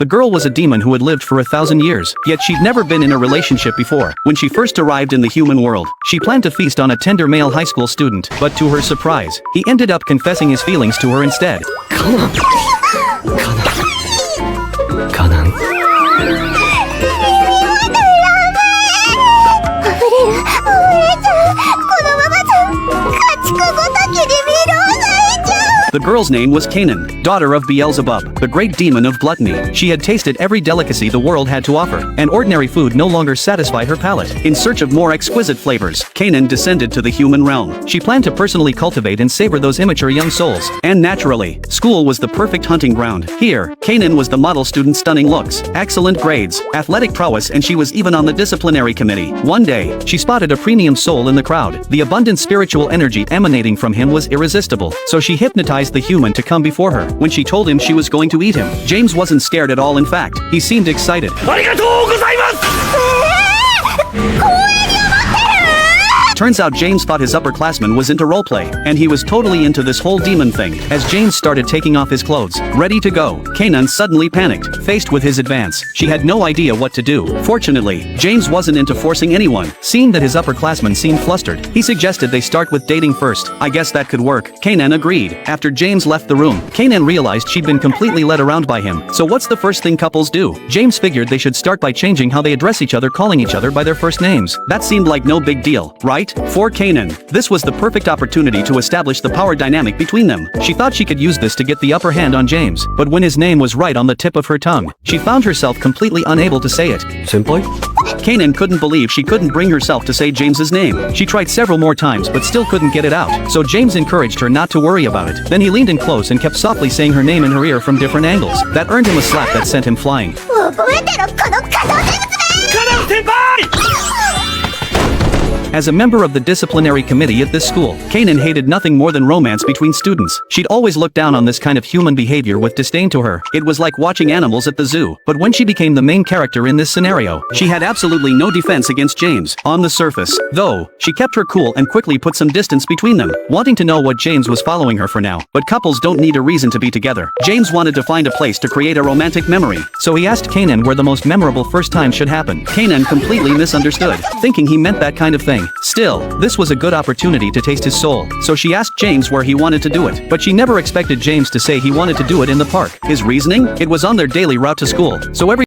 The girl was a demon who had lived for 1,000 years, yet she'd never been in a relationship before. When she first arrived in the human world, she planned to feast on a tender male high school student, but to her surprise, he ended up confessing his feelings to her instead. Canaan. Canaan. The girl's name was Canaan, daughter of Beelzebub, the great demon of gluttony. She had tasted every delicacy the world had to offer, and ordinary food no longer satisfied her palate. In search of more exquisite flavors, Canaan descended to the human realm. She planned to personally cultivate and savor those immature young souls. And naturally, school was the perfect hunting ground. Here, Canaan was the model student, stunning looks, excellent grades, athletic prowess, and she was even on the disciplinary committee. One day, she spotted a premium soul in the crowd. The abundant spiritual energy emanating from him was irresistible, so she hypnotized the human to come before her. When she told him she was going to eat him, James wasn't scared at all. In fact, he seemed excited. Turns out James thought his upperclassman was into roleplay, and he was totally into this whole demon thing. As James started taking off his clothes, ready to go, Canaan suddenly panicked. Faced with his advance, she had no idea what to do. Fortunately, James wasn't into forcing anyone. Seeing that his upperclassman seemed flustered, he suggested they start with dating first. I guess that could work. Canaan agreed. After James left the room, Canaan realized she'd been completely led around by him. So what's the first thing couples do? James figured they should start by changing how they address each other, calling each other by their first names. That seemed like no big deal, right? For Canaan, this was the perfect opportunity to establish the power dynamic between them. She thought she could use this to get the upper hand on James, but when his name was right on the tip of her tongue, she found herself completely unable to say it. Simply? Canaan couldn't believe she couldn't bring herself to say James's name. She tried several more times but still couldn't get it out, so James encouraged her not to worry about it. Then he leaned in close and kept softly saying her name in her ear from different angles. That earned him a slap that sent him flying. As a member of the disciplinary committee at this school, Canaan hated nothing more than romance between students. She'd always looked down on this kind of human behavior with disdain to her. It was like watching animals at the zoo. But when she became the main character in this scenario, she had absolutely no defense against James. On the surface, though, she kept her cool and quickly put some distance between them, wanting to know what James was following her for now. But couples don't need a reason to be together. James wanted to find a place to create a romantic memory, so he asked Canaan where the most memorable first time should happen. Canaan completely misunderstood, thinking he meant that kind of thing. Still, this was a good opportunity to taste his soul, so she asked James where he wanted to do it. But she never expected James to say he wanted to do it in the park. His reasoning? It was on their daily route to school, so every